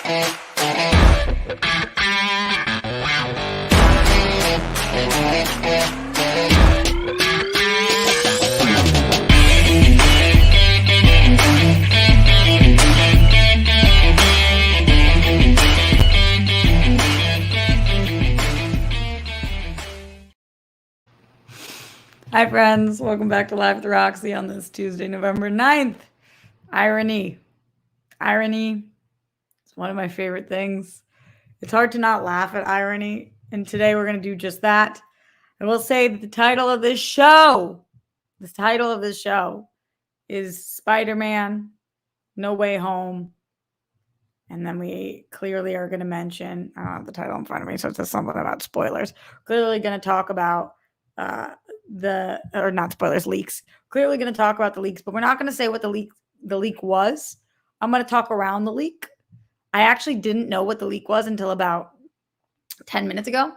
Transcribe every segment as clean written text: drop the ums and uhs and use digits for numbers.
Hi, friends. Welcome back to Live with Roxy on this Tuesday, November 9th. Irony. Irony is one of my favorite things. It's hard to not laugh at irony, and today we're going to do just that. I will say that the title of this show is Spider-Man No Way Home. And then we clearly are going to mention, I don't have the title in front of me, so it says something about spoilers. Clearly going to talk about not spoilers, leaks. Clearly going to talk about the leaks, but we're not going to say what the leak was. I'm going to talk around the leak. I actually didn't know what the leak was until about 10 minutes ago,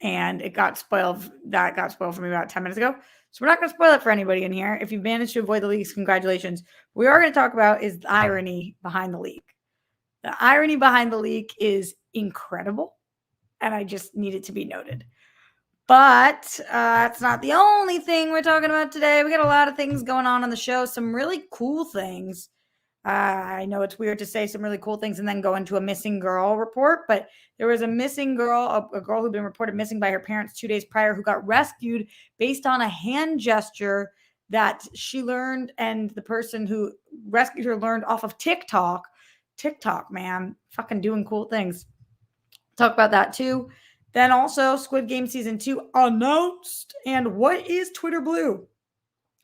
and it got spoiled. That got spoiled for me about 10 minutes ago. So we're not going to spoil it for anybody in here. If you've managed to avoid the leaks, congratulations. What we are going to talk about is the irony behind the leak. The irony behind the leak is incredible, and I just need it to be noted. But it's not the only thing we're talking about today. We got a lot of things going on the show, some really cool things. I know it's weird to say some really cool things and then go into a missing girl report, but there was a missing girl, a girl who'd been reported missing by her parents 2 days prior, who got rescued based on a hand gesture that she learned, and the person who rescued her learned off of TikTok. TikTok, man, fucking doing cool things. Talk about that too. Then also Squid Game Season 2 announced. And what is Twitter Blue?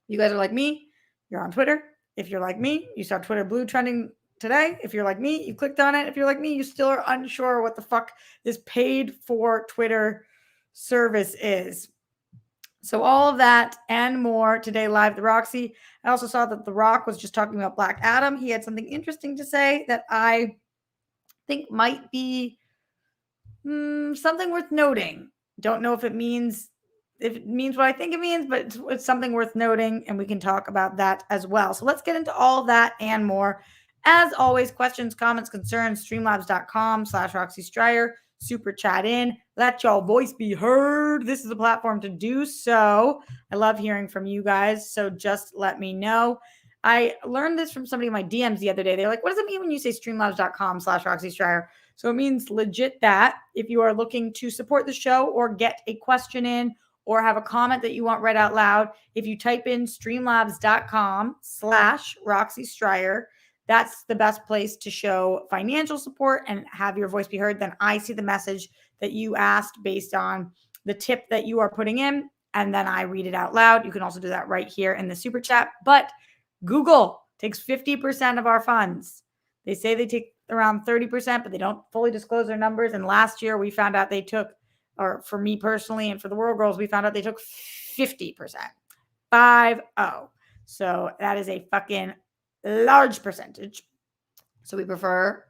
You guys are like me, you're on Twitter. If you're like me, you saw Twitter Blue trending today. If you're like me, you clicked on it. If you're like me, you still are unsure what the fuck this paid for Twitter service is. So all of that and more today, live with Roxy. I also saw that The Rock was just talking about Black Adam. He had something interesting to say that I think might be something worth noting. Don't know if it means what I think it means, but it's something worth noting, and we can talk about that as well. So let's get into all of that and more. As always, questions, comments, concerns, streamlabs.com/Roxy Stryer. Super chat in. Let y'all voice be heard. This is a platform to do so. I love hearing from you guys, so just let me know. I learned this from somebody in my DMs the other day. They're like, what does it mean when you say streamlabs.com/Roxy Stryer? So it means legit that if you are looking to support the show or get a question in or have a comment that you want read out loud, if you type in streamlabs.com/Roxy Stryer, that's the best place to show financial support and have your voice be heard. Then I see the message that you asked based on the tip that you are putting in, and then I read it out loud. You can also do that right here in the super chat. But Google takes 50% of our funds. They say they take around 30%, but they don't fully disclose their numbers. And last year we found out they took, or for me personally and for the World Girls, we found out they took 50%. 5-0. So that is a fucking large percentage. So we prefer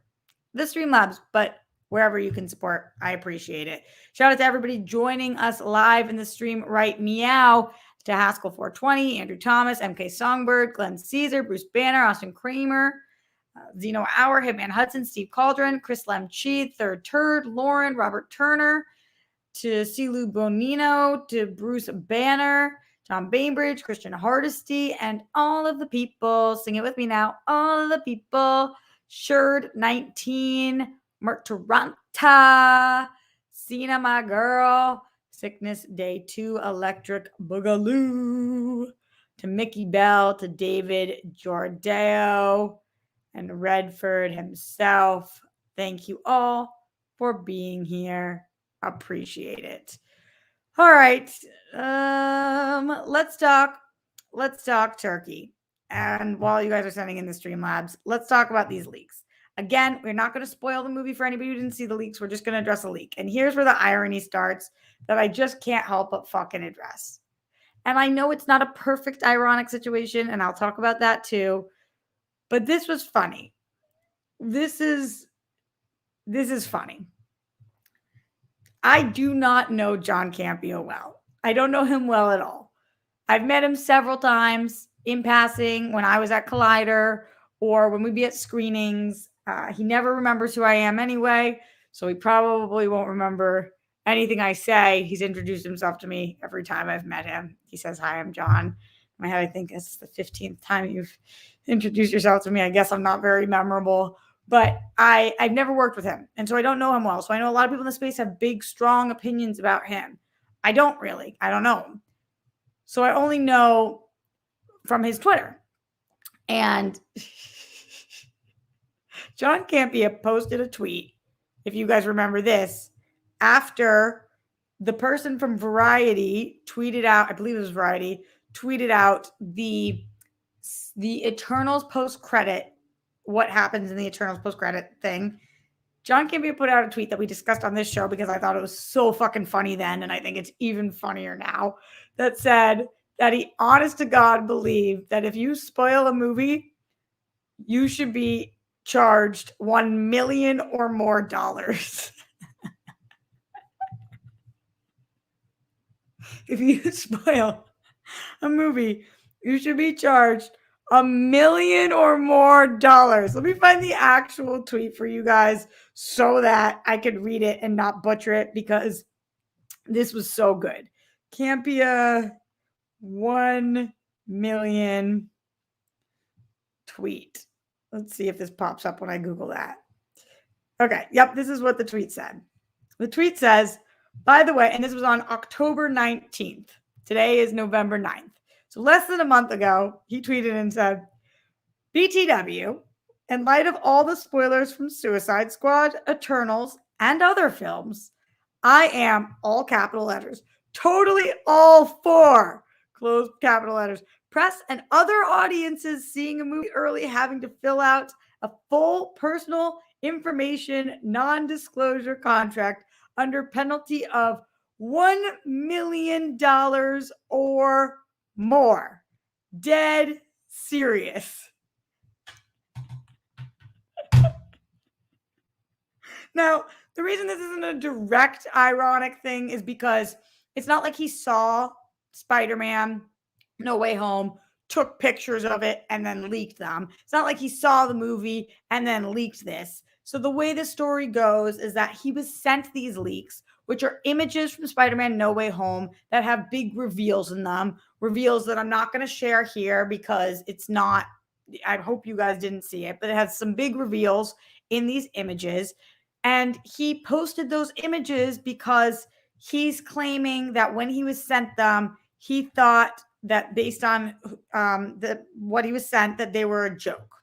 the Streamlabs, but wherever you can support, I appreciate it. Shout out to everybody joining us live in the stream right meow. To Haskell 420, Andrew Thomas, MK Songbird, Glenn Caesar, Bruce Banner, Austin Kramer, Zeno Hour, Hitman Hudson, Steve Cauldron, Chris Lemchi, Third Turd, Lauren, Robert Turner, to Silu Bonino, to Bruce Banner, John Bainbridge, Christian Hardesty, and all of the people. Sing it with me now. All of the people. Sherd 19, Mark Taranta, Cena, my girl, Sickness Day 2, Electric Boogaloo, to Mickey Bell, to David Jordao, and Redford himself. Thank you all for being here. Appreciate it. All right. Let's talk turkey. And while you guys are sending in the Streamlabs, let's talk about these leaks. Again, we're not going to spoil the movie for anybody who didn't see the leaks. We're just going to address a leak. And here's where the irony starts that I just can't help but fucking address. And I know it's not a perfect ironic situation, and I'll talk about that too. But this was funny. This is funny. I do not know John Campea well. I don't know him well at all. I've met him several times in passing when I was at Collider or when we'd be at screenings. He never remembers who I am anyway, so he probably won't remember anything I say. He's introduced himself to me every time I've met him. He says, "Hi, I'm John." In my head, I think it's the 15th time you've introduced yourself to me. I guess I'm not very memorable, but I've never worked with him, and so I don't know him well. So I know a lot of people in the space have big, strong opinions about him. I don't really. I don't know him. So I only know from his Twitter. And John Campea posted a tweet, if you guys remember this, after the person from Variety tweeted out, I believe it was Variety, tweeted out the Eternals post-credit, what happens in the Eternals post-credit thing. John Campea put out a tweet that we discussed on this show because I thought it was so fucking funny then, and I think it's even funnier now, that said that he honest to God believed that if you spoil a movie, you should be charged $1 million or more dollars. If you spoil a movie, you should be charged $1 million or more dollars. Let me find the actual tweet for you guys so that I could read it and not butcher it, because this was so good. Campea 1 million tweet. Let's see if this pops up when I Google that. Okay, yep, this is what the tweet said. The tweet says, by the way, and this was on October 19th. Today is November 9th. So less than a month ago, he tweeted and said, BTW, in light of all the spoilers from Suicide Squad, Eternals, and other films, I am, all capital letters, totally all for, close capital letters, press and other audiences seeing a movie early having to fill out a full personal information non-disclosure contract under penalty of $1 million or more. Dead serious. Now, the reason this isn't a direct ironic thing is because it's not like he saw Spider-Man No Way Home, took pictures of it, and then leaked them. It's not like he saw the movie and then leaked this. So the way the story goes is that he was sent these leaks, which are images from Spider-Man No Way Home that have big reveals in them, reveals that I'm not going to share here because it's not, I hope you guys didn't see it, but it has some big reveals in these images. And he posted those images because he's claiming that when he was sent them, he thought that based on what he was sent, that they were a joke.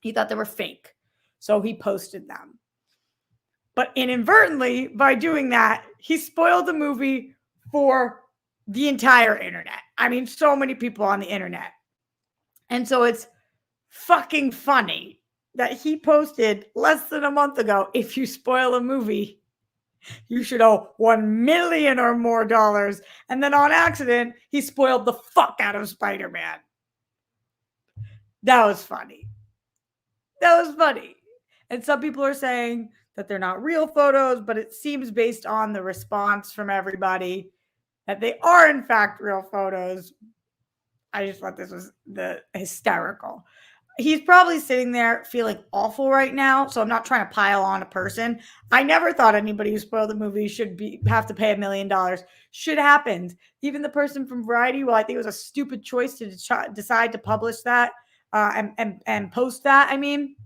He thought they were fake. So he posted them. But inadvertently, by doing that, he spoiled the movie for the entire internet. I mean, so many people on the internet. And so it's fucking funny that he posted less than a month ago, if you spoil a movie, you should owe $1 million or more dollars. And then on accident, he spoiled the fuck out of Spider-Man. That was funny. That was funny. And some people are saying that they're not real photos, but it seems based on the response from everybody that they are in fact real photos. I just thought this was the hysterical. He's probably sitting there feeling awful right now. So I'm not trying to pile on a person. I never thought anybody who spoiled the movie should have to pay $1 million. Shit happens. Even the person from Variety, well, I think it was a stupid choice to decide to publish that and post that. I mean,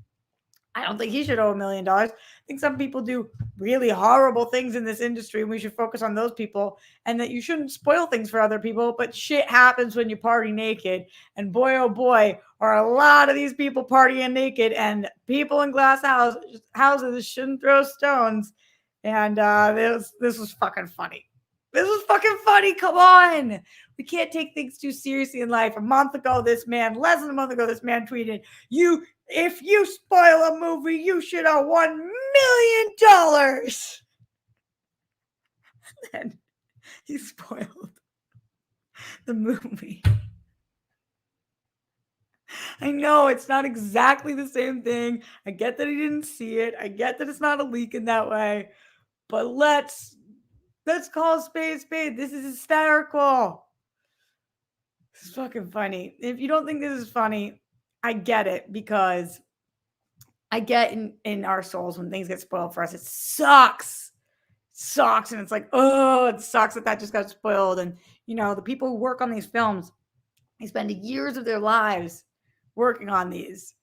I don't think he should owe $1 million. I think some people do really horrible things in this industry, and we should focus on those people, and that you shouldn't spoil things for other people. But shit happens when you party naked. And boy, oh boy, are a lot of these people partying naked, and people in glass houses shouldn't throw stones. And this was fucking funny. This was fucking funny. Come on. We can't take things too seriously in life. Less than a month ago, this man tweeted, if you spoil a movie, you should owe $1 million. Then he spoiled the movie. I know it's not exactly the same thing. I get that he didn't see it. I get that it's not a leak in that way. But let's call a spade a spade. This is hysterical. This is fucking funny. If you don't think this is funny, I get it, because I get in our souls when things get spoiled for us. It sucks, and it's like, oh, it sucks that just got spoiled. And the people who work on these films, they spend years of their lives working on these.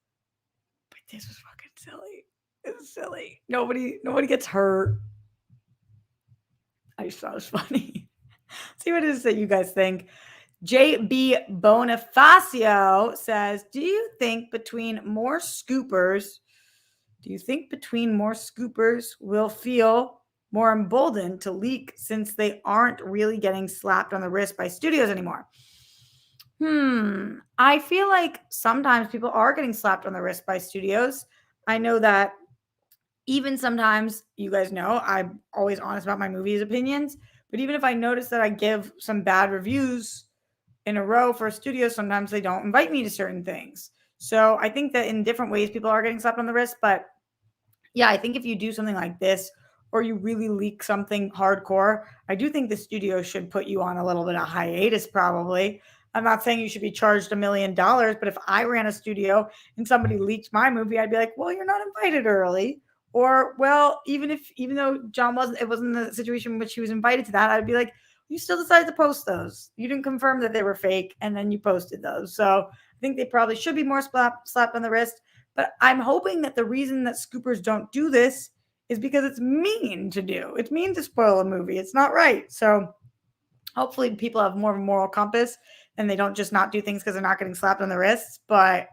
But this was fucking silly. It was silly. Nobody gets hurt. I just thought it was funny. See what it is that you guys think. JB Bonifacio says, do you think between more scoopers will feel more emboldened to leak since they aren't really getting slapped on the wrist by studios anymore? I feel like sometimes people are getting slapped on the wrist by studios. I know that even sometimes, you guys know, I'm always honest about my movies opinions, but even if I notice that I give some bad reviews in a row for a studio, sometimes they don't invite me to certain things. So I think that in different ways, people are getting slapped on the wrist. But yeah, I think if you do something like this or you really leak something hardcore, I do think the studio should put you on a little bit of hiatus, probably. I'm not saying you should be charged $1 million, but if I ran a studio and somebody leaked my movie, I'd be like, well, you're not invited early. Or, well, even though it wasn't the situation in which he was invited to that, I'd be like, you still decided to post those. You didn't confirm that they were fake, and then you posted those. So I think they probably should be more slapped on the wrist. But I'm hoping that the reason that scoopers don't do this is because it's mean to do. It's mean to spoil a movie. It's not right. So hopefully people have more of a moral compass and they don't just not do things because they're not getting slapped on the wrists. But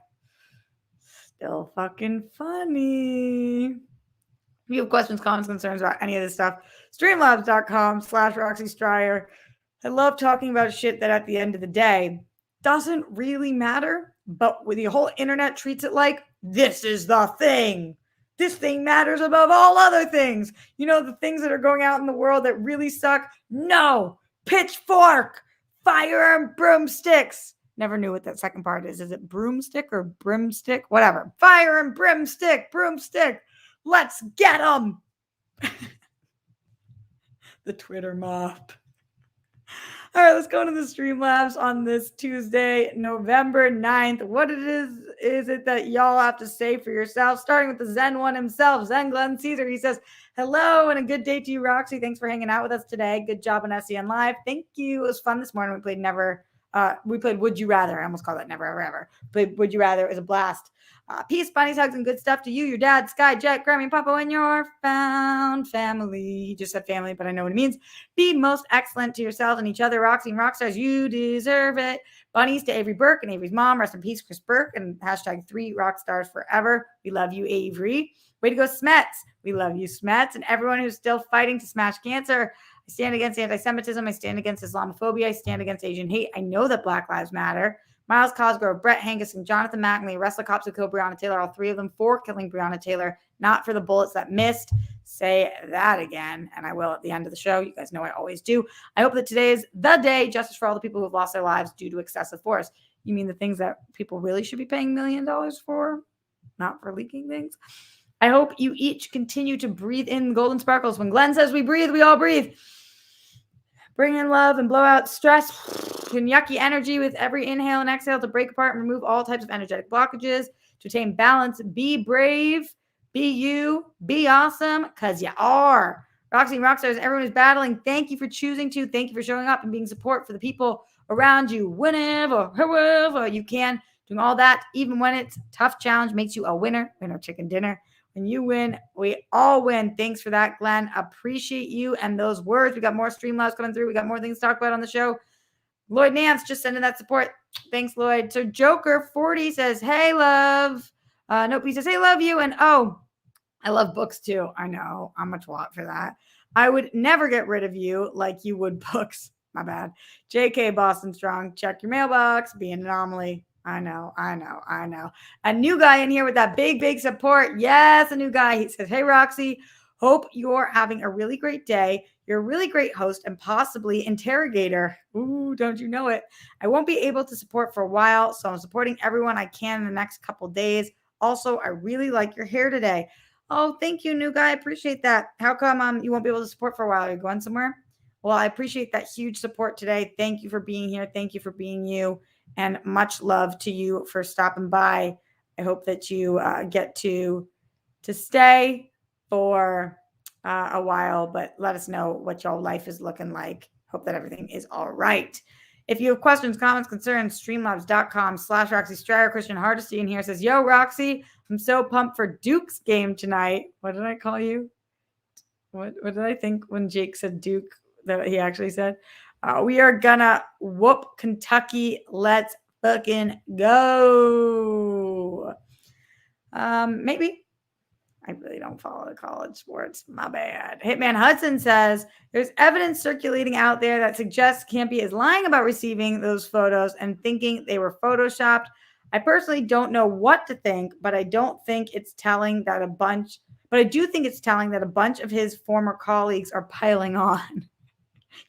still fucking funny. If you have questions, comments, concerns about any of this stuff, streamlabs.com/Roxy Stryer. I love talking about shit that at the end of the day doesn't really matter, but the whole internet treats it like this is the thing. This thing matters above all other things. The things that are going out in the world that really suck. No, pitchfork, fire and broomsticks. Never knew what that second part is. Is it broomstick or brimstick? Whatever. Fire and broomstick. Let's get them. The Twitter mob. All right, let's go into the Streamlabs on this Tuesday, November 9th. What is it that y'all have to say for yourself? Starting with the Zen one himself, Zen Glenn Caesar. He says, hello and a good day to you, Roxy. Thanks for hanging out with us today. Good job on SEN Live. Thank you. It was fun this morning. We played Would You Rather. I almost called it Never Ever Ever. Played Would You Rather. It was a blast. Peace, bunnies, hugs, and good stuff to you, your dad, Sky, Jet, Grammy, Papa, and your found family. He just said family, but I know what it means. Be most excellent to yourselves and each other, Roxy and Rockstars. You deserve it. Bunnies to Avery Burke and Avery's mom. Rest in peace, Chris Burke. And #3 Rockstars forever. We love you, Avery. Way to go, Smets. We love you, Smets. And everyone who's still fighting to smash cancer. I stand against anti-Semitism. I stand against Islamophobia. I stand against Asian hate. I know that Black Lives Matter. Miles Cosgrove, Brett Hankus, and Jonathan McNally arrest the cops who killed Breonna Taylor, all three of them for killing Breonna Taylor, not for the bullets that missed. Say that again, and I will at the end of the show. You guys know I always do. I hope that today is the day, justice for all the people who have lost their lives due to excessive force. You mean the things that people really should be paying $1 million for, not for leaking things? I hope you each continue to breathe in golden sparkles. When Glenn says we breathe, we all breathe. Bring in love and blow out stress and yucky energy with every inhale and exhale to break apart and remove all types of energetic blockages, to attain balance. Be brave, be you, be awesome, because you are. Roxy and Rockstars, everyone who's battling, thank you for choosing to. Thank you for showing up and being support for the people around you whenever, however you can. Doing all that, even when it's a tough challenge, makes you a winner. Winner chicken dinner. When you win, we all win. Thanks for that, Glenn. Appreciate you and those words. We got more Streamlabs coming through. We got more things to talk about on the show. Lloyd Nance just sending that support. Thanks, Lloyd. So Joker40 says, hey, love. Nope, he says, hey, love you. And oh, I love books too. I know. I'm a twat for that. I would never get rid of you like you would books. My bad. JK Boston Strong. Check your mailbox. Be an anomaly. I know. A new guy in here with that big support. Yes, a new guy. He says, hey, Roxy, hope you're having a really great day. You're a really great host and possibly interrogator. Ooh, don't you know it? I won't be able to support for a while, so I'm supporting everyone I can in the next couple days. Also, I really like your hair today. Oh, thank you, new guy. I appreciate that. How come you won't be able to support for a while? Are you going somewhere? Well, I appreciate that huge support today. Thank you for being here. Thank you for being you. And much love to you for stopping by. I hope that you get to to stay for a while, but let us know what y'all life is looking like. Hope that everything is all right. If you have questions, comments, concerns, streamlabs.com/Roxy Stryer. Christian Hardesty in here says, yo, Roxy, I'm so pumped for Duke's game tonight. What did I call you? What did I think when Jake said Duke that he actually said? We are gonna whoop Kentucky. Let's fucking go. Maybe. I really don't follow the college sports. My bad. Hitman Hudson says there's evidence circulating out there that suggests Campy is lying about receiving those photos and thinking they were photoshopped. I personally don't know what to think, but I don't think it's telling that a bunch, but I do think it's telling that a bunch of his former colleagues are piling on.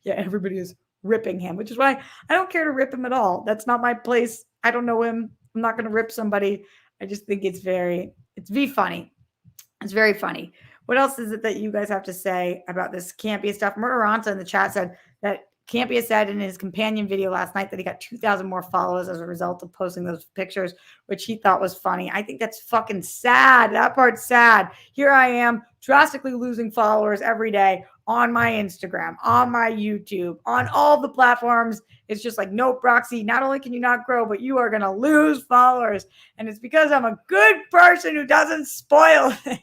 Yeah, everybody is ripping him, which is why I don't care to rip him at all. That's not my place. I don't know him. I'm not going to rip somebody. I just think it's funny. It's very funny. What else is it that you guys have to say about this Campy stuff? Murderanta in the chat said that Campy said in his companion video last night that he got 2,000 more followers as a result of posting those pictures, which he thought was funny. I think that's fucking sad. That part's sad. Here I am drastically losing followers every day on my Instagram, on my YouTube, on all the platforms. It's just like, nope, Roxy, not only can you not grow, but you are going to lose followers. And it's because I'm a good person who doesn't spoil things.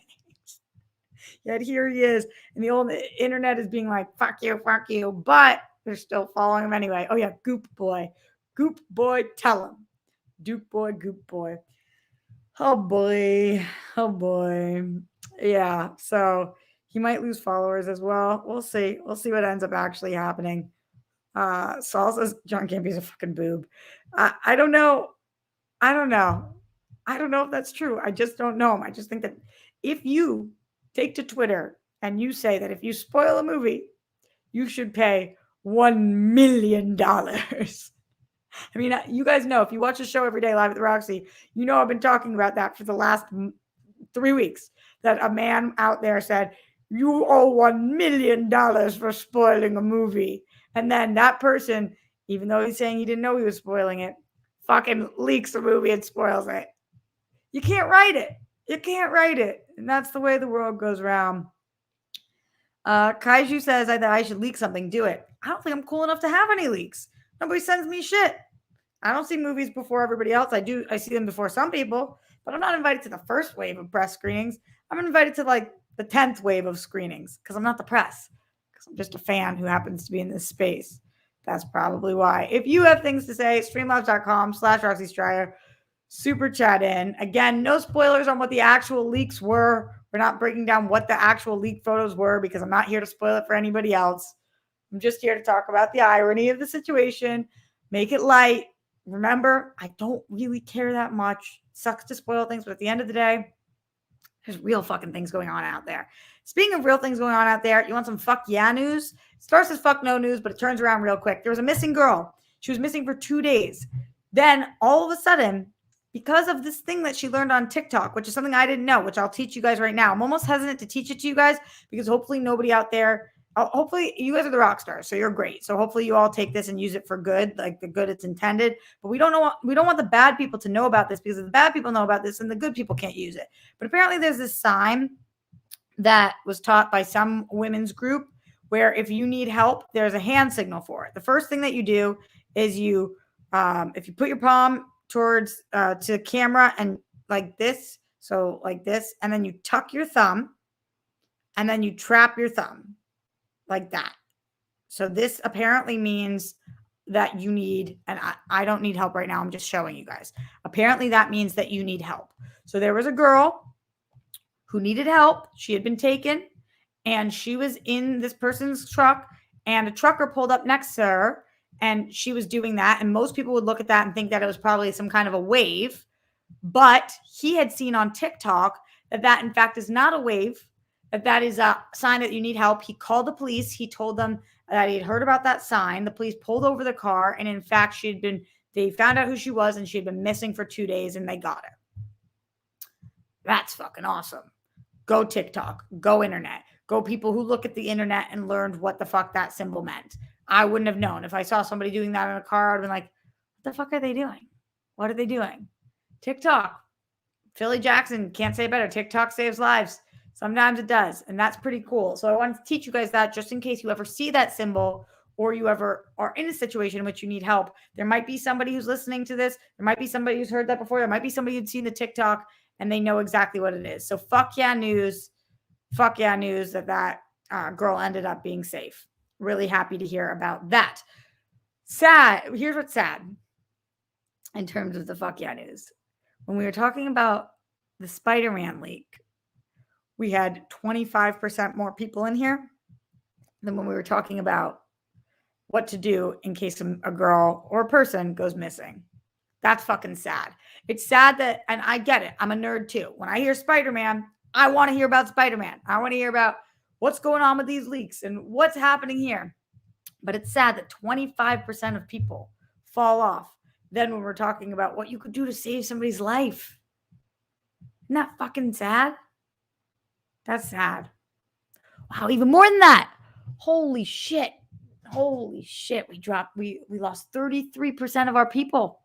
Yet here he is. And the old internet is being like, fuck you. But they're still following him anyway. Oh, yeah, Goop Boy. Goop Boy, tell him. Duke Boy, Goop Boy. Oh, boy. Yeah, so he might lose followers as well. We'll see. We'll see what ends up actually happening. Saul says John Campy's a fucking boob. I don't know. I don't know if that's true. I just don't know him. I just think that if you take to Twitter and you say that if you spoil a movie, you should pay $1 million. I mean, you guys know, if you watch the show every day live at the Roxy, you know I've been talking about that for the last 3 weeks, that a man out there said, you owe $1 million for spoiling a movie. And then that person, even though he's saying he didn't know he was spoiling it, fucking leaks the movie and spoils it. You can't write it. And that's the way the world goes around. Kaiju says that I should leak something. Do it. I don't think I'm cool enough to have any leaks. Nobody sends me shit. I don't see movies before everybody else. I see them before some people, but I'm not invited to the first wave of press screenings. I'm invited to like the 10th wave of screenings because I'm not the press. Because I'm just a fan who happens to be in this space. That's probably why. If you have things to say, streamlabs.com/Roxy Stryer. Super chat in. Again, no spoilers on what the actual leaks were. We're not breaking down what the actual leak photos were because I'm not here to spoil it for anybody else. I'm just here to talk about the irony of the situation, make it light. Remember, I don't really care that much. It sucks to spoil things, but at the end of the day, there's real fucking things going on out there. Speaking of real things going on out there, you want some fuck yeah news? It starts as fuck no news, but it turns around real quick. There was a missing girl. She was missing for 2 days. Then all of a sudden, because of this thing that she learned on TikTok, which is something I didn't know, which I'll teach you guys right now. I'm almost hesitant to teach it to you guys because hopefully nobody out there, hopefully you guys are the rock stars, so you're great. So hopefully you all take this and use it for good, like the good it's intended. But we don't want the bad people to know about this, because if the bad people know about this, then the good people can't use it. But apparently there's this sign that was taught by some women's group where if you need help, there's a hand signal for it. The first thing that you do is if you put your palm towards to the camera and like this, so like this, and then you tuck your thumb and then you trap your thumb like that. So this apparently means that you need, and I don't need help right now, I'm just showing you guys. Apparently that means that you need help. So there was a girl who needed help. She had been taken and she was in this person's truck and a trucker pulled up next to her. And she was doing that. And most people would look at that and think that it was probably some kind of a wave. But he had seen on TikTok that in fact is not a wave, that is a sign that you need help. He called the police. He told them that he had heard about that sign. The police pulled over the car. And in fact, they found out who she was and she had been missing for 2 days and they got her. That's fucking awesome. Go TikTok. Go internet. Go people who look at the internet and learned what the fuck that symbol meant. I wouldn't have known. If I saw somebody doing that in a car, I'd have been like, what the fuck are they doing? What are they doing? TikTok. Philly Jackson, can't say it better. TikTok saves lives. Sometimes it does. And that's pretty cool. So I wanted to teach you guys that just in case you ever see that symbol or you ever are in a situation in which you need help. There might be somebody who's listening to this. There might be somebody who's heard that before. There might be somebody who's seen the TikTok and they know exactly what it is. So fuck yeah news. Fuck yeah news that girl ended up being safe. Really happy to hear about that. Sad. Here's what's sad in terms of the fuck yeah news. When we were talking about the Spider-Man leak, we had 25% more people in here than when we were talking about what to do in case a girl or a person goes missing. That's fucking sad. It's sad that, and I get it. I'm a nerd too. When I hear Spider-Man, I want to hear about Spider-Man. I want to hear about what's going on with these leaks and what's happening here. But it's sad that 25% of people fall off then when we're talking about what you could do to save somebody's life. Isn't that fucking sad? That's sad. Wow, even more than that. Holy shit. Holy shit. We lost 33% of our people.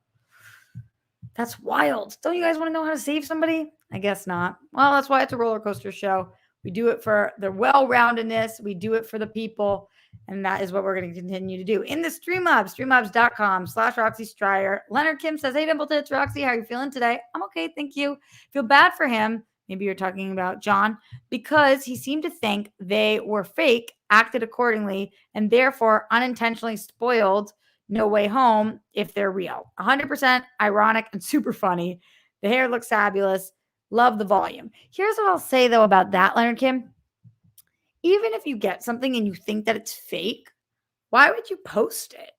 That's wild. Don't you guys want to know how to save somebody? I guess not. Well, that's why it's a roller coaster show. We do it for the well-roundedness. We do it for the people. And that is what we're going to continue to do. In the Streamlabs, streamlabs.com/Roxy Stryer. Leonard Kim says, hey, Dimple Tits, Roxy, how are you feeling today? I'm okay, thank you. Feel bad for him. Maybe you're talking about John, because he seemed to think they were fake, acted accordingly, and therefore unintentionally spoiled No Way Home if they're real. 100% ironic and super funny. The hair looks fabulous. Love the volume. Here's what I'll say, though, about that, Leonard Kim. Even if you get something and you think that it's fake, why would you post it?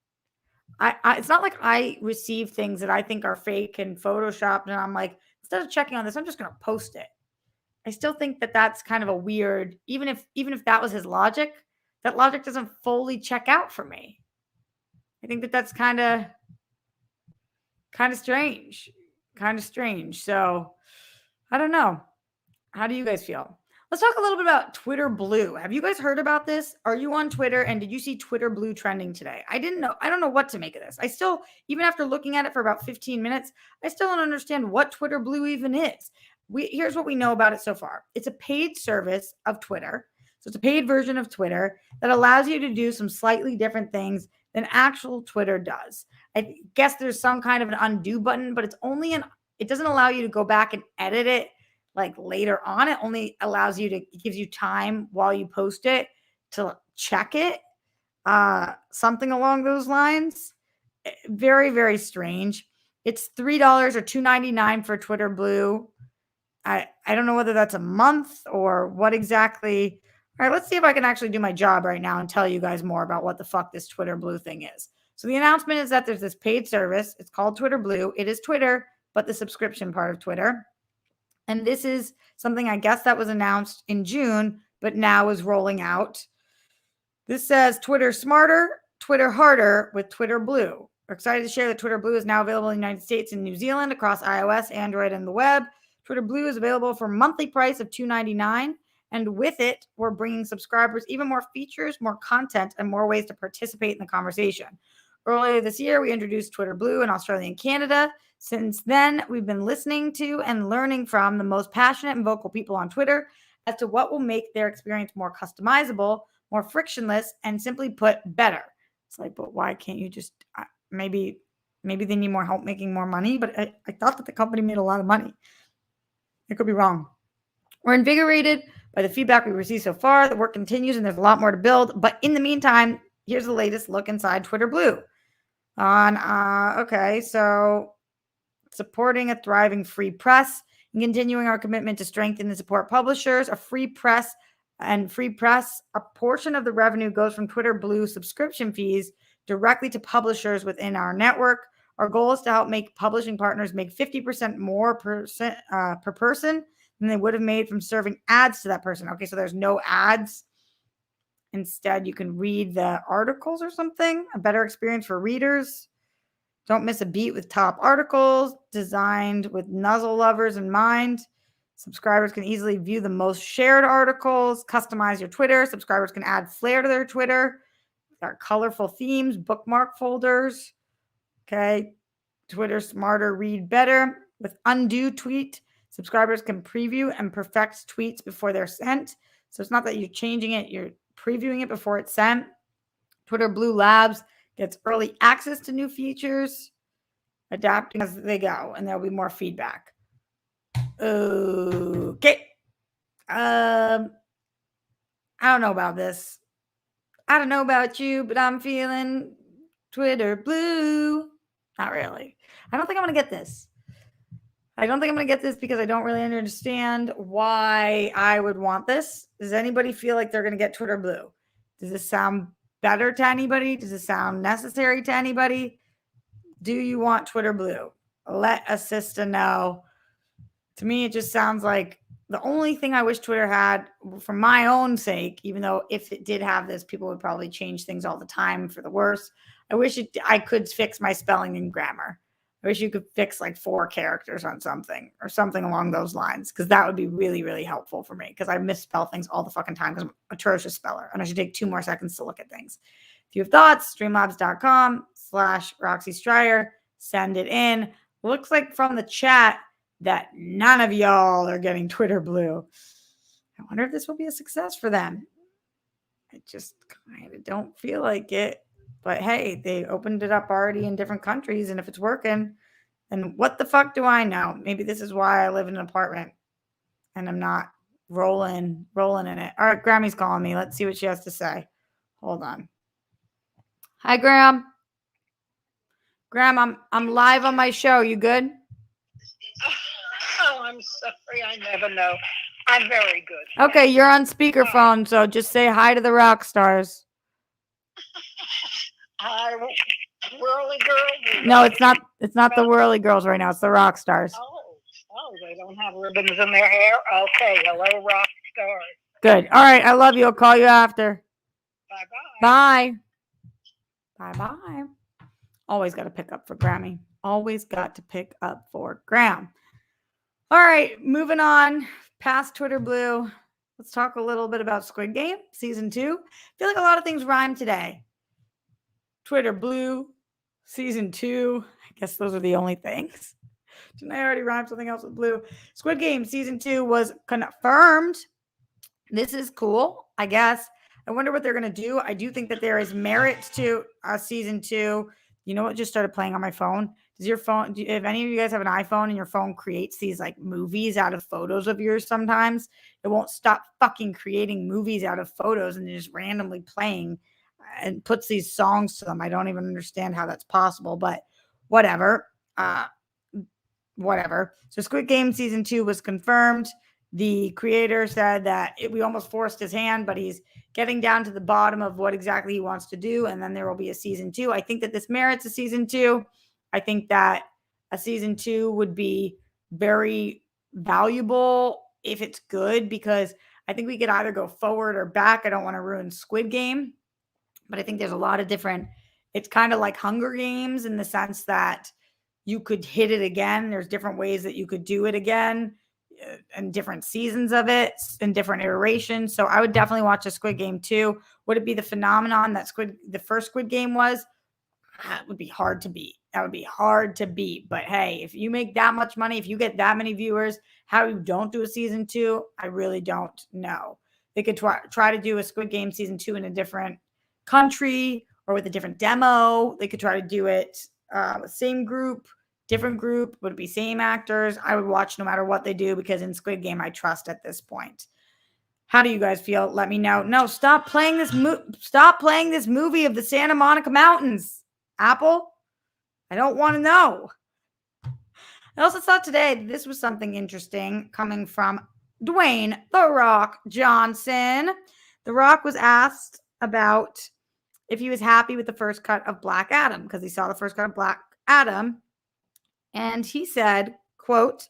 It's not like I receive things that I think are fake and photoshopped, and I'm like, instead of checking on this, I'm just going to post it. I still think that that's kind of a weird, even if that was his logic, that logic doesn't fully check out for me. I think that that's kind of strange. So I don't know. How do you guys feel? Let's talk a little bit about Twitter Blue. Have you guys heard about this? Are you on Twitter? And did you see Twitter Blue trending today? I didn't know. I don't know what to make of this. I still, even after looking at it for about 15 minutes, I still don't understand what Twitter Blue even is. Here's what we know about it so far. It's a paid service of Twitter. So it's a paid version of Twitter that allows you to do some slightly different things than actual Twitter does. I guess there's some kind of an undo button, but it doesn't allow you to go back and edit it like later on. It only allows you it gives you time while you post it to check it. Something along those lines. Very, very strange. It's $3 or $2.99 for Twitter Blue. I don't know whether that's a month or what exactly. All right, let's see if I can actually do my job right now and tell you guys more about what the fuck this Twitter Blue thing is. So the announcement is that there's this paid service. It's called Twitter Blue. It is Twitter, but the subscription part of Twitter. And this is something, I guess, that was announced in June, but now is rolling out. This says Twitter smarter, Twitter harder with Twitter Blue. We're excited to share that Twitter Blue is now available in the United States and New Zealand across iOS, Android, and the web. Twitter Blue is available for a monthly price of $2.99. And with it, we're bringing subscribers even more features, more content, and more ways to participate in the conversation. Earlier this year, we introduced Twitter Blue in Australia and Canada. Since then, we've been listening to and learning from the most passionate and vocal people on Twitter as to what will make their experience more customizable, more frictionless, and simply put, better. It's like, but why can't you just, maybe they need more help making more money, but I thought that the company made a lot of money. I could be wrong. We're invigorated by the feedback we received so far. The work continues and there's a lot more to build. But in the meantime, here's the latest look inside Twitter Blue. So supporting a thriving free press and continuing our commitment to strengthen and support publishers, a portion of the revenue goes from Twitter Blue subscription fees directly to publishers within our network. Our goal is to help make publishing partners make 50% more per person than they would have made from serving ads to that person. Okay, so there's no ads. Instead, you can read the articles or something. A better experience for readers. Don't miss a beat with top articles designed with nuzzle lovers in mind. Subscribers can easily view the most shared articles, customize your Twitter. Subscribers can add flair to their Twitter. There are colorful themes, bookmark folders. Okay. Twitter smarter, read better with undo tweet. Subscribers can preview and perfect tweets before they're sent. So it's not that you're changing it, you're previewing it before it's sent. Twitter Blue Labs gets early access to new features, adapting as they go, and there'll be more feedback. Okay. I don't know about this. I don't know about you, but I'm feeling Twitter blue. Not really. I don't think I'm going to get this. I don't think I'm going to get this because I don't really understand why I would want this. Does anybody feel like they're going to get Twitter blue? Does this sound better to anybody? Does it sound necessary to anybody? Do you want Twitter blue? Let Assista know. To me, it just sounds like the only thing I wish Twitter had for my own sake, even though if it did have this, people would probably change things all the time for the worse. I wish I could fix my spelling and grammar. I wish you could fix like 4 characters on something or something along those lines, because that would be really, really helpful for me, because I misspell things all the fucking time because I'm an atrocious speller and I should take 2 more seconds to look at things. If you have thoughts, streamlabs.com/Roxy Stryer, send it in. Looks like from the chat that none of y'all are getting Twitter blue. I wonder if this will be a success for them. I just kind of don't feel like it. But hey, they opened it up already in different countries, and if it's working, then what the fuck do I know? Maybe this is why I live in an apartment and I'm not rolling in it. All right, Grammy's calling me. Let's see what she has to say. Hold on. Hi, Graham. Graham, I'm live on my show. You good? Oh, I'm sorry. I never know. I'm very good. Okay, you're on speakerphone, so just say hi to the rock stars. Hi, Whirly Girl. No, it's not the Whirly Girls right now. It's the rock stars. Oh, they don't have ribbons in their hair? Okay, hello, rock stars. Good. All right, I love you. I'll call you after. Bye-bye. Bye. Bye-bye. Always got to pick up for Grammy. Always got to pick up for Graham. All right, moving on past Twitter blue. Let's talk a little bit about Squid Game season 2. I feel like a lot of things rhyme today. Twitter blue, season 2. I guess those are the only things. Didn't I already rhyme something else with blue? Squid Game season 2 was confirmed. This is cool, I guess. I wonder what they're going to do. I do think that there is merit to season 2. You know what just started playing on my phone? Does your phone, if any of you guys have an iPhone and your phone creates these like movies out of photos of yours sometimes, it won't stop fucking creating movies out of photos and just randomly playing and puts these songs to them. I don't even understand how that's possible, but whatever. Whatever. So Squid Game season 2 was confirmed. The creator said that we almost forced his hand, but he's getting down to the bottom of what exactly he wants to do. And then there will be a season 2. I think that this merits a season 2. I think that a season 2 would be very valuable if it's good, because I think we could either go forward or back. I don't want to ruin Squid Game, but I think there's a lot of different, it's kind of like Hunger Games in the sense that you could hit it again. There's different ways that you could do it again, and different seasons of it and different iterations. So I would definitely watch a Squid Game 2. Would it be the phenomenon that the first Squid Game was? That would be hard to beat. That would be hard to beat. But hey, if you make that much money, if you get that many viewers, how you don't do a season 2, I really don't know. They could try to do a Squid Game season 2 in a different country or with a different demo. They could try to do it same group, different group. Would it be same actors? I would watch no matter what they do, because in Squid Game, I trust at this point. How do you guys feel? Let me know. No, stop playing this movie of the Santa Monica Mountains, Apple. I don't want to know. I also thought today this was something interesting coming from Dwayne "The Rock" Johnson. The Rock was asked about if he was happy with the first cut of Black Adam, because he saw the first cut of Black Adam. And he said, quote,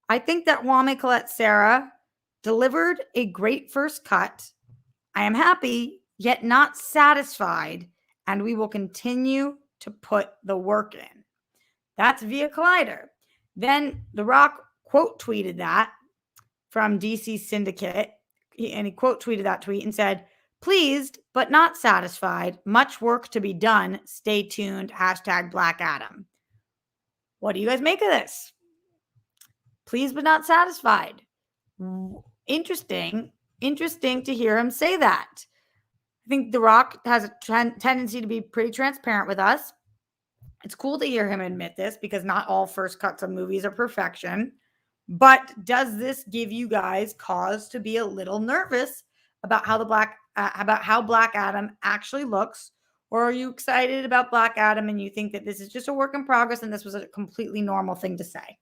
"I think that Wame Colette Sarah delivered a great first cut. I am happy, yet not satisfied, and we will continue to put the work in." That's via Collider. Then The Rock quote tweeted that from DC Syndicate, and he quote tweeted that tweet and said, "Pleased, but not satisfied. Much work to be done. Stay tuned. # Black Adam." What do you guys make of this? Pleased but not satisfied. Interesting to hear him say that. I think The Rock has a tendency to be pretty transparent with us. It's cool to hear him admit this because not all first cuts of movies are perfection. But does this give you guys cause to be a little nervous about how Black Adam actually looks? Or are you excited about Black Adam and you think that this is just a work in progress and this was a completely normal thing to say?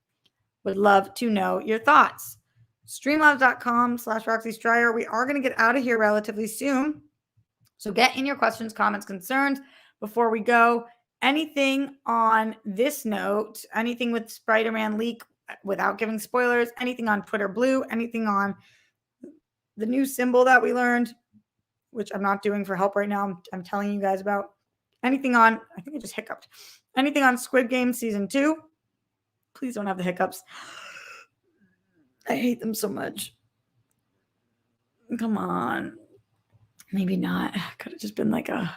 Would love to know your thoughts. Streamlabs.com/Roxy Stryer. We are going to get out of here relatively soon. So get in your questions, comments, concerns before we go. Anything on this note, anything with Spider-Man leak without giving spoilers, anything on Twitter Blue, anything on the new symbol that we learned, which I'm not doing for help right now. I'm telling you guys about anything on, I think I just hiccuped. Anything on Squid Game season 2. Please don't have the hiccups. I hate them so much. Come on. Maybe not. Could have just been like a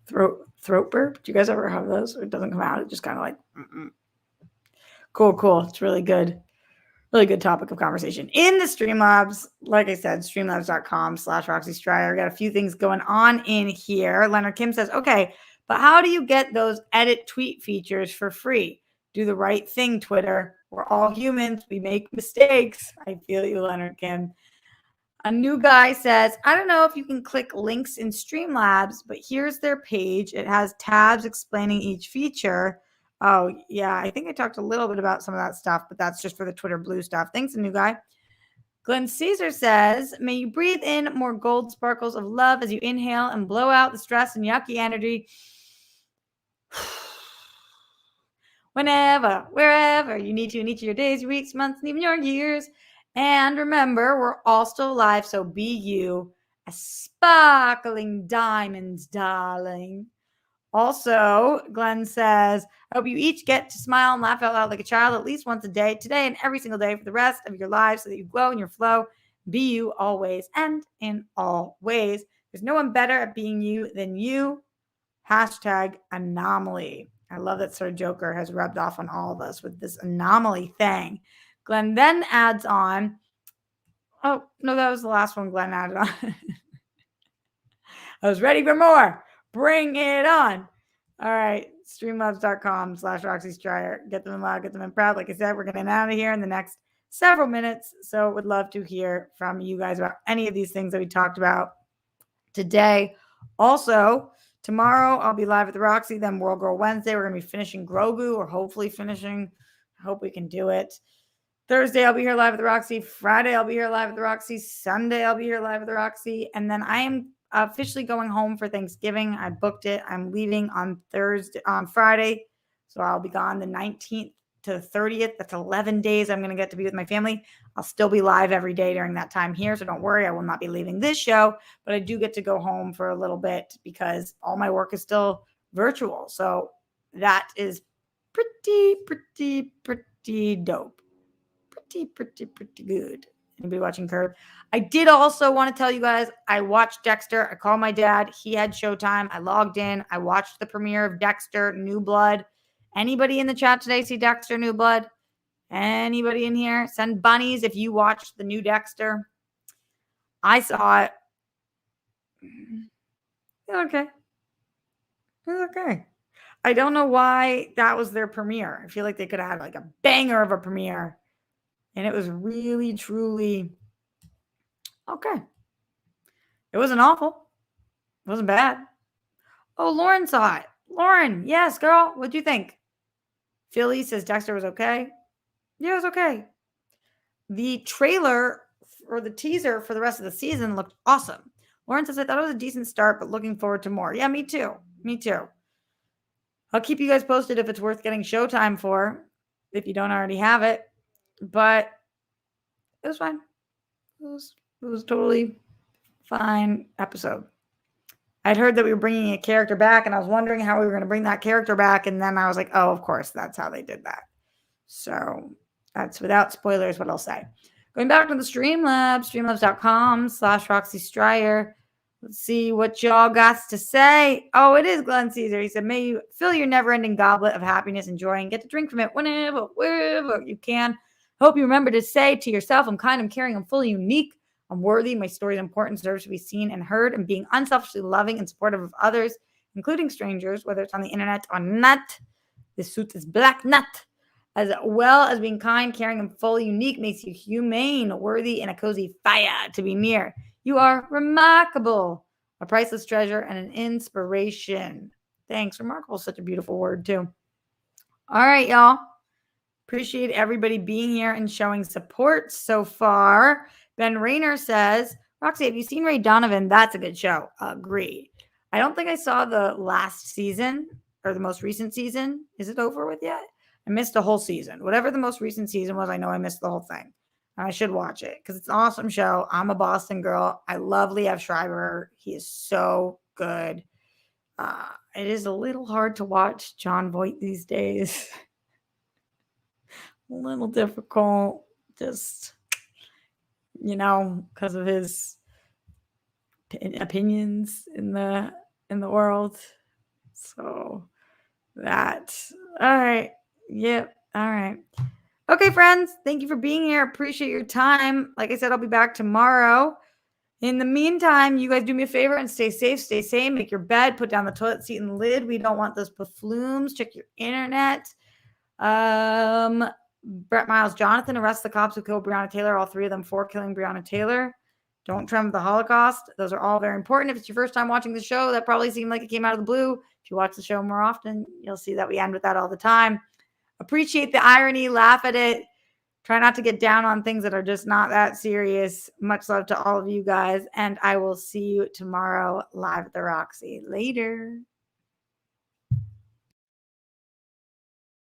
throat burp. Do you guys ever have those? It doesn't come out. It just kind of like, Cool. It's really good. Really good topic of conversation in the Streamlabs. Like I said, streamlabs.com/Roxy Stryer. Got a few things going on in here. Leonard Kim says, okay, but how do you get those edit tweet features for free? Do the right thing, Twitter. We're all humans. We make mistakes. I feel you, Leonard Kim. A new guy says, I don't know if you can click links in Streamlabs, but here's their page. It has tabs explaining each feature. Oh, yeah, I think I talked a little bit about some of that stuff, but that's just for the Twitter Blue stuff. Thanks, a new guy. Glenn Caesar says, may you breathe in more gold sparkles of love as you inhale and blow out the stress and yucky energy. Whenever, wherever you need to in each of your days, your weeks, months, and even your years. And remember, we're all still alive, so be you, a sparkling diamonds, darling. Also, Glenn says, I hope you each get to smile and laugh out loud like a child at least once a day, today and every single day for the rest of your lives so that you glow in your flow. Be you always and in all ways. There's no one better at being you than you. #anomaly. I love that Sir Joker has rubbed off on all of us with this anomaly thing. Glenn then adds on, oh, no, that was the last one Glenn added on. I was ready for more. Bring it on. All right. Streamlabs.com/Roxy Stryer. Get them in loud, get them in proud. Like I said, we're getting out of here in the next several minutes. So would love to hear from you guys about any of these things that we talked about today. Also, tomorrow I'll be live at the Roxy, then World Girl Wednesday. We're going to be finishing Grogu, or hopefully finishing. I hope we can do it. Thursday, I'll be here live at the Roxy. Friday, I'll be here live at the Roxy. Sunday, I'll be here live at the Roxy. And then I am officially going home for Thanksgiving. I booked it. I'm leaving on Friday. So I'll be gone the 19th to the 30th. That's 11 days I'm going to get to be with my family. I'll still be live every day during that time here. So don't worry, I will not be leaving this show, but I do get to go home for a little bit because all my work is still virtual. So that is pretty dope. Pretty good. Anybody watching Curb? I did also want to tell you guys, I watched Dexter. I called my dad. He had Showtime. I logged in. I watched the premiere of Dexter, New Blood. Anybody in the chat today see Dexter, New Blood? Anybody in here? Send bunnies if you watched the new Dexter. I saw it. Okay. It's okay. I don't know why that was their premiere. I feel like they could have had like a banger of a premiere. And it was really, truly okay. It wasn't awful. It wasn't bad. Oh, Lauren saw it. Lauren, yes, girl. What'd you think? Philly says Dexter was okay. Yeah, it was okay. The trailer or the teaser for the rest of the season looked awesome. Lauren says, I thought it was a decent start, but looking forward to more. Yeah, me too. I'll keep you guys posted if it's worth getting Showtime for, if you don't already have it. But it was fine. It was totally fine episode. I'd heard that we were bringing a character back, and I was wondering how we were going to bring that character back. And then I was like, oh, of course, that's how they did that. So that's without spoilers what I'll say. Going back to the Streamlabs, streamlabs.com/Roxy Stryer. Let's see what y'all got to say. Oh, it is Glenn Caesar. He said, may you fill your never-ending goblet of happiness and joy and get to drink from it whenever, wherever you can. Hope you remember to say to yourself, I'm kind, I'm caring, I'm fully unique, I'm worthy, my story is important, deserves to be seen and heard, and being unselfishly loving and supportive of others, including strangers, whether it's on the internet or not. This suit is black nut. As well as being kind, caring, and fully unique makes you humane, worthy, and a cozy fire to be near. You are remarkable, a priceless treasure, and an inspiration. Thanks. Remarkable is such a beautiful word, too. All right, y'all. Appreciate everybody being here and showing support so far. Ben Rayner says, Roxy, have you seen Ray Donovan? That's a good show. Agreed. I don't think I saw the last season or the most recent season. Is it over with yet? I missed the whole season. Whatever the most recent season was, I know I missed the whole thing. I should watch it because it's an awesome show. I'm a Boston girl. I love Liev Schreiber. He is so good. It is a little hard to watch John Voight these days. A little difficult, just, because of his opinions in the world. So that, all right. Yep. All right. Okay, friends. Thank you for being here. Appreciate your time. Like I said, I'll be back tomorrow. In the meantime, you guys do me a favor and stay safe, stay sane, make your bed, put down the toilet seat and lid. We don't want those buffoons. Check your internet. Brett Miles, Jonathan arrests the cops who killed Breonna Taylor, all three of them for killing Breonna Taylor. Don't trend the Holocaust. Those are all very important. If it's your first time watching the show, that probably seemed like it came out of the blue. If you watch the show more often, you'll see that we end with that all the time. Appreciate the irony, laugh at it. Try not to get down on things that are just not that serious. Much love to all of you guys, and I will see you tomorrow live at the Roxy. Later.